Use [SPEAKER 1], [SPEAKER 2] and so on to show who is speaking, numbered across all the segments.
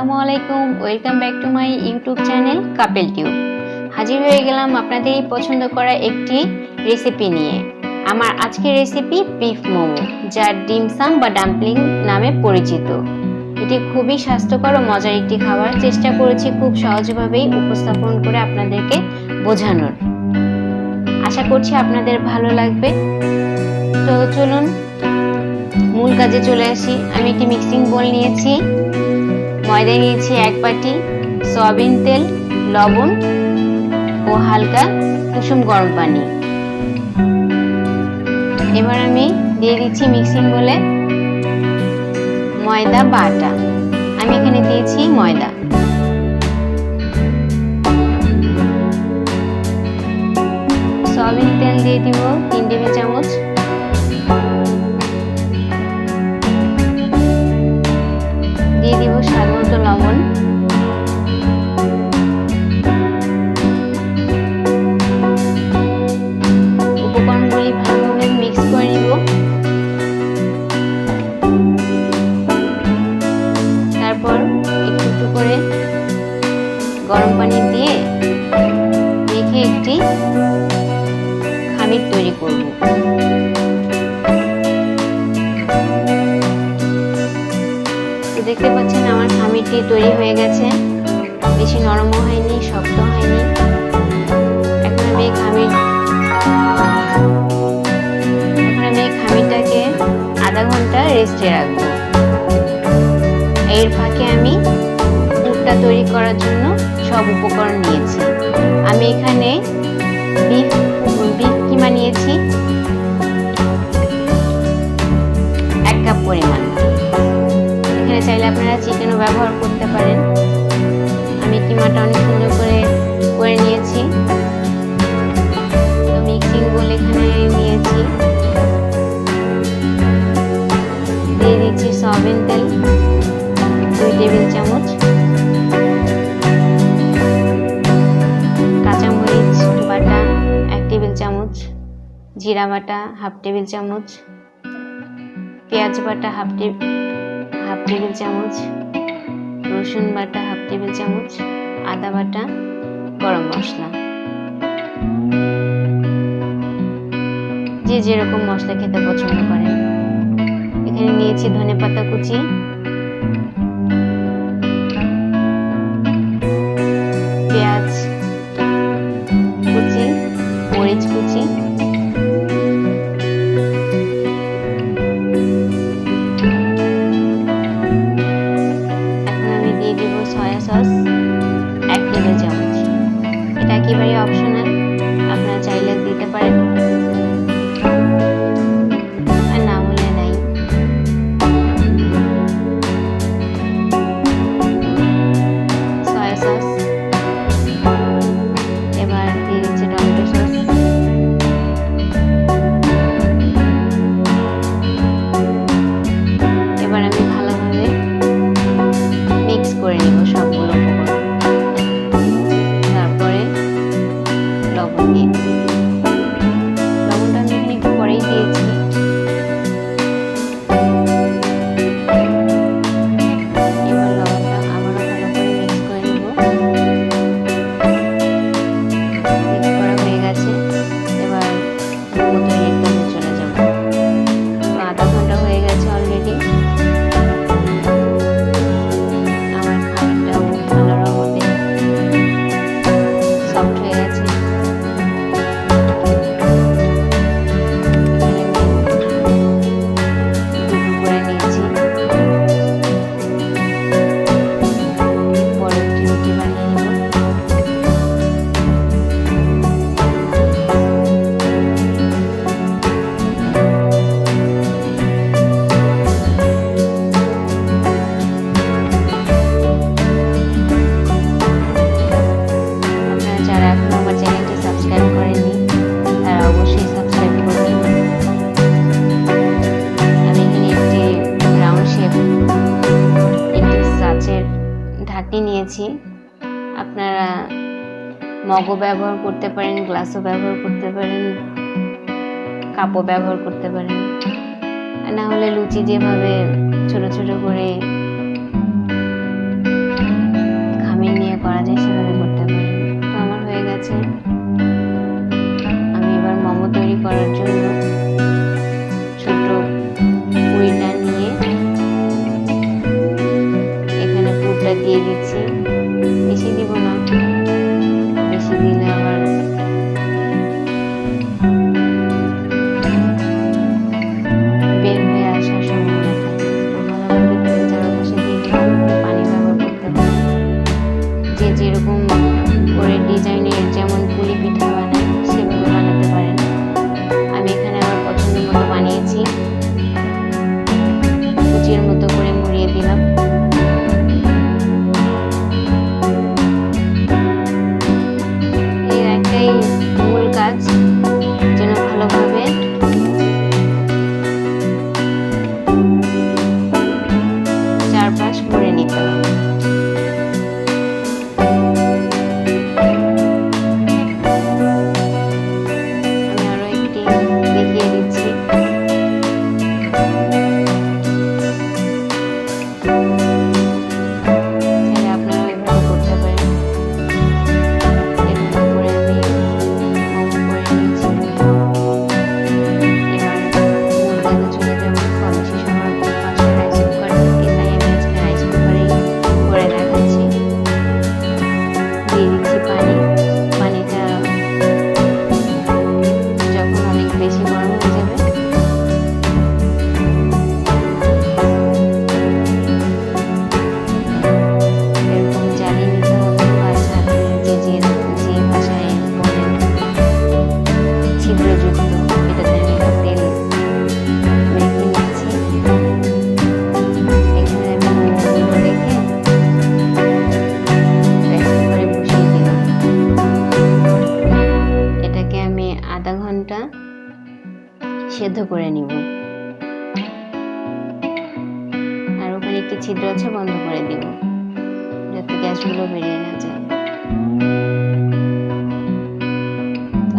[SPEAKER 1] আসসালামু আলাইকুম, welcome back to my YouTube channel couple tube. হাজির হয়ে গেলাম আপনাদেরই পছন্দ করা একটি রেসিপি নিয়ে। আমার আজকের রেসিপি বিফ মোমো, যা ডিমসাম বা ডাম্পলিং নামে পরিচিত। এটি খুবই স্বাস্থ্যকর ও মজার একটি খাবার। চেষ্টা করেছি খুব সহজভাবেই উপস্থাপন করে আপনাদেরকে বোঝানোর। আশা করছি আপনাদের ভালো লাগবে। তো চলুন মূল কাজে চলে আসি। আমি একটি মিক্সিং বোল নিয়েছি, ময়দা নিয়েছি 1 বাটি, সয়াবিন তেল, লবণ ও হালকা কুসুম গরম পানি। এবার আমি দিয়ে দিচ্ছি মিক্সিং বোলে ময়দা বা আটা। আমি এখানে দিয়েছি ময়দা। সয়াবিন তেল দিয়ে দিব 3 টেবিল চামচ। দিয়ে দিব স্বাদ মতো লবণ। উপকরণগুলি ভালোভাবে মিক্স করে নিব। তারপর একটু একটু করে গরম পানি দিয়ে মেখে একটি খামির তৈরি করব। দেখতে পাচ্ছেন আমার খামিরটি তৈরি হয়ে গেছে। বেশি নরমও হয়নি, শক্ত হয়নি। এখন আমি এই খামিরটাকে আধা ঘন্টা রেস্টে রাখবো। এর ফাঁকে আমি পুরটা তৈরি করার জন্য সব উপকরণ নিয়েছি। আমি এখানে বিফ কিমা নিয়েছি 1 কাপ পরিমাণ। এখানে চাইলে আপনারা চিকেনও ব্যবহার করতে পারেন। আমি কিমাটা অনেক সুন্দর করে নিয়েছি। তো মিক্সিং বোল এখানে নিয়েছি, দিয়ে দিচ্ছি সয়াবিন তেল 2 টেবিল চামচ, কাঁচামরিচ বাটা 1 টেবিল চামচ, জিরা বাটা 1/2 টেবিল চামচ, পেঁয়াজ বাটা 1/2 টেবিল চামচ, রসুন বাটা 1/2 টেবিল চামচ, আদা বাটা, গরম মশলা। যে যেরকম মশলা খেতে পছন্দ করেন। এখানে নিয়েছি ধনেপাতা কুচি, পেঁয়াজ কুচি, মরিচ কুচি, সয়া সস 1 টেবিল চামচ। এটা একেবারে অপশনাল, আপনারা চাইলে দিতে পারেন আর না হলে নাই। সয়া সস, এবার দিয়ে দিচ্ছি টমেটো সস, এবার আমি ভালোভাবে মিক্স করে নিব সবগুলো উপকরণ। তারপরে লবণ দিয়ে দিব। লবণটা আমি এখানে একটু পরেই দিয়েছি। এবার লবণটা আবারও ভালো করে মিক্স করে নিব। মিক্স করা হয়ে গেছে। এবার মোমো তৈরির কাজে চলে যাব। তো আধা ঘন্টা হয়ে গেছে অলরেডি। নিয়েছি। আপনারা মগও ব্যবহার করতে পারেন, গ্লাসও ব্যবহার করতে পারেন, কাপও ব্যবহার করতে পারেন। না হলে লুচি যেভাবে ছোট ছোট করে হচ্ছে। আমি এবার মোমো তৈরি করার জন্য ছোট পুরিটা নিয়ে এখানে পুরটা দিয়ে দিচ্ছি। বেশি দিব না, বেশি দিলে আবার বের হয়ে আসার সম্ভাবনা থাকে। তো ভালোভাবে ভিতরে চারপাশে দিয়ে দিলাম। পানি ব্যবহার করতে পারেন, যে যেরকম করে ডিজাইনের যেমন পুলি পিঠা বানায় সেভাবে বানাতে পারেন। আমি এখানে আমার পছন্দ মতো বানিয়েছি, কুচির মতো করে মুড়িয়ে দিলাম। এর একটাই মূল কাজ, যেন ভালোভাবে চারপাশ মুড়ে নিতে হবে। আমি আরো একটি দেখিয়ে দিচ্ছি। আপনারা এভাবে করতে পারেন। এরকম করে আমি মোমো করে নিয়েছি। এবার মূল কাজে চলে যাব। আমি সে সময় পাশে রাইস কুকার থাকে, তাই আমি আজকে রাইস কুকারেই করে দেখাচ্ছি। দিয়ে দিচ্ছি পানি। পানিটা যখন অনেক বেশি গরম হয়ে যাবে এরকম জ্বালিয়ে নিতে হবে। আর সাথে যে ভাষায় বলেন ছিদ্রযুক্ত, এটাতে আমি তেল মেখে নিচ্ছি। এখানে আমি মোমোগুলো রেখে রাইস কুকারে বসিয়ে দিলাম। এটাকে আমি আধা ঘন্টা সেদ্ধ করে নিব। আর ওখানে একটি ছিদ্র আছে, বন্ধ করে দিব যাতে গ্যাসগুলো বেরিয়ে না যায়।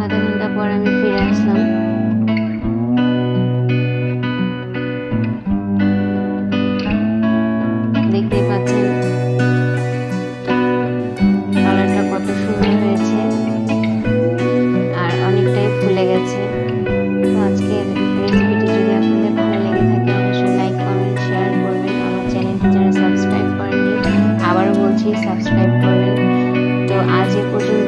[SPEAKER 1] আধা ঘন্টা পর আমি ফিরে আসলাম। দেখতেই পাচ্ছেন কালারটা কত সুন্দর হয়েছে আর অনেকটাই ফুলে গেছে। তো আজকের রেসিপিটি যদি আপনাদের ভালো লেগে থাকে অবশ্যই লাইক, কমেন্ট, শেয়ার করবেন। আমার চ্যানেলটি যারা সাবস্ক্রাইব করেননি আবারও বলছি সাবস্ক্রাইব করবেন। তো আজ এ পর্যন্ত।